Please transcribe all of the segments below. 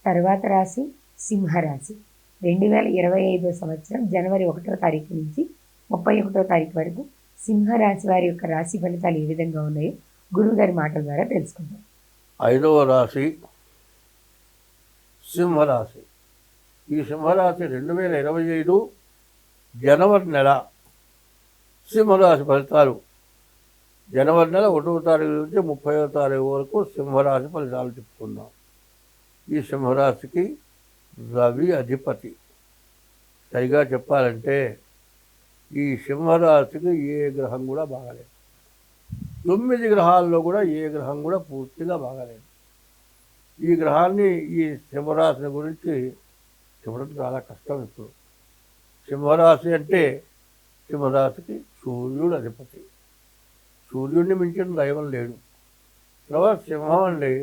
తర్వాత రాశి సింహరాశి. 2025 సంవత్సరం జనవరి 1వ తారీఖు నుంచి 31వ తారీఖు వరకు సింహరాశి వారి యొక్క రాశి ఫలితాలు ఏ విధంగా ఉన్నాయో గురువు గారి మాటల ద్వారా తెలుసుకుందాం. 5వ రాశి సింహరాశి. ఈ సింహరాశి 2025 జనవరి నెల సింహరాశి ఫలితాలు. జనవరి నెల 1వ తారీఖు నుంచి 30వ తారీఖు వరకు సింహరాశి ఫలితాలు చెప్పుకుందాం. ఈ సింహరాశికి రవి అధిపతి. సరిగా చెప్పాలంటే ఈ సింహరాశికి ఏ గ్రహం కూడా బాగలేదు. 9 గ్రహాల్లో కూడా ఏ గ్రహం కూడా పూర్తిగా బాగలేదు. ఈ గ్రహాన్ని, ఈ సింహరాశిని గురించి చెప్పడం చాలా కష్టం. ఇప్పుడు సింహరాశి అంటే సింహరాశికి సూర్యుడు అధిపతి. సూర్యుడిని మించిన దైవం లేడు. తర్వాత సింహం అండి,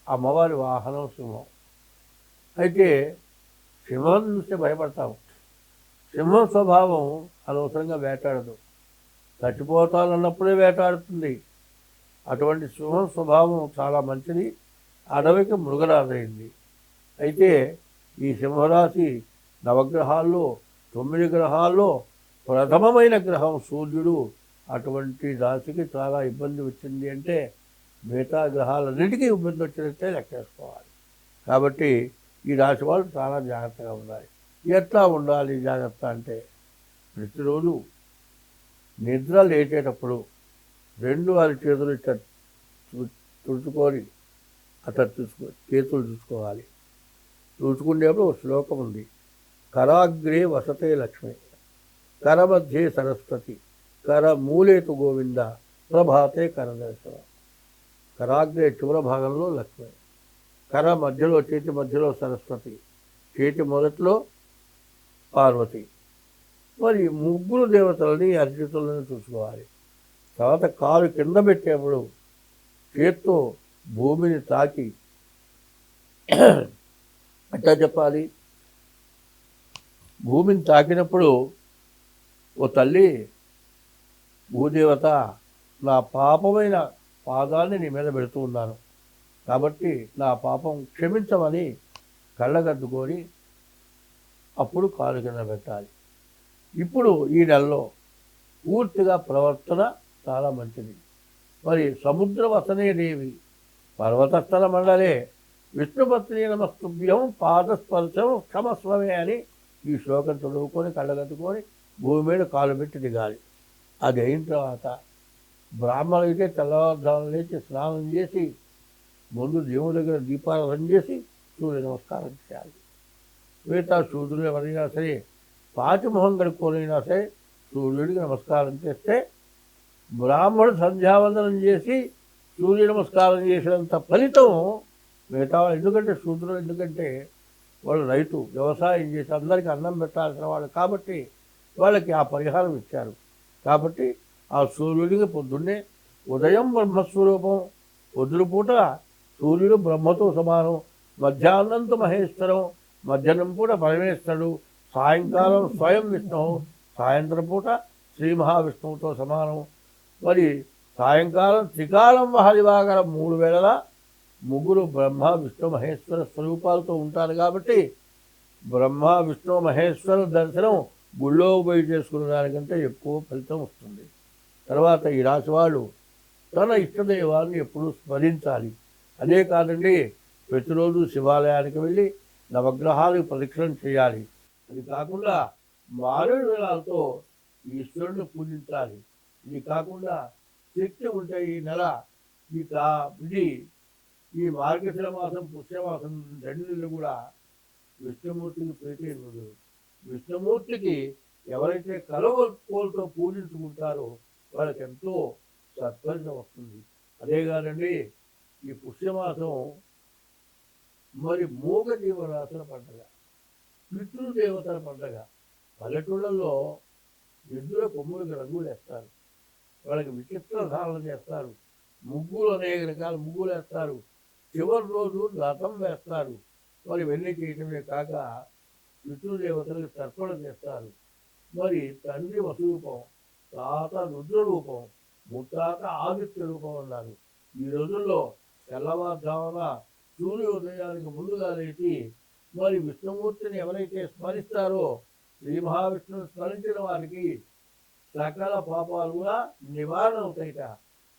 అమ్మవారి వాహనం సింహం. అయితే సింహం చూస్తే భయపడతాము. సింహం స్వభావం అనవసరంగా వేటాడదు. చచ్చిపోతానన్నప్పుడే వేటాడుతుంది. అటువంటి సింహం స్వభావం చాలా మంచిది. అడవికి మృగరాజైంది. అయితే ఈ సింహరాశి నవగ్రహాల్లో 9 గ్రహాల్లో ప్రథమమైన గ్రహం సూర్యుడు. అటువంటి రాశికి చాలా ఇబ్బంది వచ్చింది అంటే మిగతా గ్రహాలన్నిటికీ ఇబ్బంది వచ్చినట్టే లెక్కేసుకోవాలి. కాబట్టి ఈ రాశి వాళ్ళు చాలా జాగ్రత్తగా ఉండాలి. ఎట్లా ఉండాలి జాగ్రత్త అంటే, ప్రతిరోజు నిద్ర లేచేటప్పుడు 2 అరచేతులు ఇట్లా తుడుచుకొని అట్లా చేతులు చూసుకోవాలి. చూసుకునేప్పుడు ఒక శ్లోకం ఉంది. కరాగ్రే వసతే లక్ష్మి, కరమధ్యే సరస్వతి, కర మూలేతు గోవింద, ప్రభాతే కరదర్శనం. కరాగ్రే చివర భాగంలో లక్ష్మి, కర మధ్యలో, చేతి మధ్యలో సరస్వతి, చేతి మొదట్లో పార్వతి. మరి ముగ్గురు దేవతలని అర్చితులను చూసుకోవాలి. తర్వాత కాలు కింద పెట్టేప్పుడు చేత్తో భూమిని తాకి ఎట్లా చెప్పాలి, భూమిని తాకినప్పుడు ఓ తల్లి భూదేవత, నా పాపమైన పాదాన్ని నీ మీద పెడుతూ ఉన్నాను కాబట్టి నా పాపం క్షమించమని కళ్ళగద్దుకొని అప్పుడు కాలు కింద పెట్టాలి. ఇప్పుడు ఈ నెలలో పూర్తిగా ప్రవర్తన చాలా మంచిది. మరి సముద్ర వసనే దేవి పర్వతస్థల మండలే విష్ణుపత్ని నమస్తుభ్యం పాదస్పర్శం క్షమస్వమే అని ఈ శ్లోకం చదువుకొని కళ్ళగద్దుకొని భూమి మీద కాలు పెట్టి దిగాలి. అది అయిన తర్వాత బ్రాహ్మణులైతే తెల్లవారుజామున లేచి స్నానం చేసి ముందు దేవుని దగ్గర దీపారాధన చేసి సూర్య నమస్కారం చేయాలి. మిగతా సూర్యుడు ఎవరైనా సరే పాతిమొహం కడుక్కోనైనా సరే సూర్యుడికి నమస్కారం చేస్తే బ్రాహ్మణుడు సంధ్యావందనం చేసి సూర్య నమస్కారం చేసినంత ఫలితం మిగతా వాళ్ళు. ఎందుకంటే శూద్రులు, ఎందుకంటే వాళ్ళు రైతు, వ్యవసాయం చేసి అందరికీ అన్నం పెట్టాల్సిన వాళ్ళు కాబట్టి వాళ్ళకి ఆ పరిహారం ఇచ్చారు. కాబట్టి ఆ సూర్యుడికి పొద్దున్నే ఉదయం బ్రహ్మస్వరూపం, పొద్దుపూట సూర్యుడు బ్రహ్మతో సమానం, మధ్యాహ్నంతో మహేశ్వరం, మధ్యాహ్నం పూట పరమేశ్వరుడు, సాయంకాలం స్వయం విష్ణువు, సాయంత్రం పూట శ్రీ మహావిష్ణువుతో సమానం. మరి సాయంకాలం త్రికాలం మహాదివాకరం 3 వేళలా ముగ్గురు బ్రహ్మ విష్ణు మహేశ్వర స్వరూపాలతో ఉంటారు. కాబట్టి బ్రహ్మ విష్ణు మహేశ్వర దర్శనం గుళ్ళో పోయి చేసుకునే దానికంటే ఎక్కువ ఫలితం వస్తుంది. తర్వాత ఈ రాశి వాళ్ళు తన ఇష్టదైవాన్ని ఎప్పుడూ స్మరించాలి. అదే కాదండి, ప్రతిరోజు శివాలయానికి వెళ్ళి నవగ్రహాలకు ప్రదక్షిణం చేయాలి. అది కాకుండా మారేడు వేళాలతో ఈశ్వరుని పూజించాలి. ఇది కాకుండా శక్తి ఉంటే ఈ నెల ఈ మార్గశిర మాసం, పుష్యమాసం 2 నెలలు కూడా విష్ణుమూర్తికి ప్రీతి రోజు. విష్ణుమూర్తికి ఎవరైతే కలవకోలతో పూజించుకుంటారో వాళ్ళకి ఎంతో సత్ఫలితం వస్తుంది. అదే కాదండి, ఈ పుష్యమాసం మరి మూగ జీవరాశుల పండుగ, పితృదేవతల పండుగ. పల్లెటూళ్ళల్లో ఎద్దుల కొమ్ములకు రంగులు వేస్తారు, వాళ్ళకి విచిత్ర ధారణ చేస్తారు, ముగ్గులు అనేక రకాల ముగ్గులు వేస్తారు, చివరి రోజు రథం వేస్తారు. మరి ఇవన్నీ చేయటమే కాక పితృదేవతలకు తర్పణ చేస్తారు. మరి తండ్రి వసురూపం, తాత రుద్ర రూపం, ముత్తాత ఆదిత్య రూపం అన్నారు. ఈ రోజుల్లో తెల్లవారుజామున సూర్యోదయానికి ముందుగా లేచి మరి విష్ణుమూర్తిని ఎవరైతే స్మరిస్తారో శ్రీ మహావిష్ణువుని స్మరించిన వారికి సకల పాపాలు కూడా నివారణ అవుతాయిట.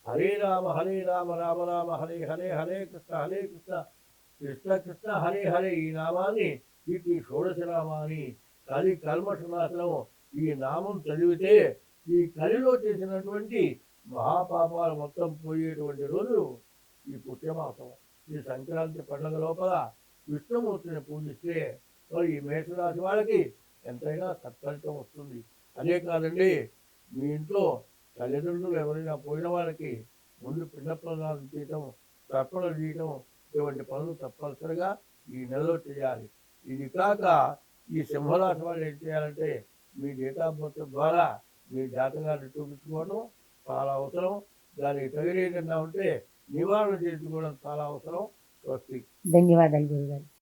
హరే రామ రామ రామ హరే హరే, హరే కృష్ణ కృష్ణ కృష్ణ హరే హరే, ఈ నామాన్ని వీటి షోడశ నామాన్ని కలి కల్మషనాశనం ఈ నామం చదివితే ఈ కలిలో చేసినటువంటి మహాపాపాలు మొత్తం పోయేటువంటి రోజు ఈ పుష్యమాసం. ఈ సంక్రాంతి పండుగ లోపల విష్ణుమూర్తిని పూజిస్తే మరి ఈ మేషరాశి వాళ్ళకి ఎంతైనా సత్ఫలితం వస్తుంది. అదే కాదండి, మీ ఇంట్లో తల్లిదండ్రులు ఎవరైనా పోయిన వాళ్ళకి ముందు పిండ ప్రదానం చేయటం, తర్పణలు చేయటం, ఇటువంటి పనులు తప్పనిసరిగా ఈ నెలలో చేయాలి. ఇది కాక ఈ సింహరాశి వాళ్ళు ఏం చేయాలంటే మీ డేట్ ఆఫ్ బర్త్ ద్వారా మీ జాతకాన్ని చూపించుకోవడం చాలా అవసరం. దానికి తగిన ఏదైనా ఉంటే నివారణ చేసుకోవడం చాలా అవసరం. స్వస్తి. ధన్యవాదాలు గురుగారు.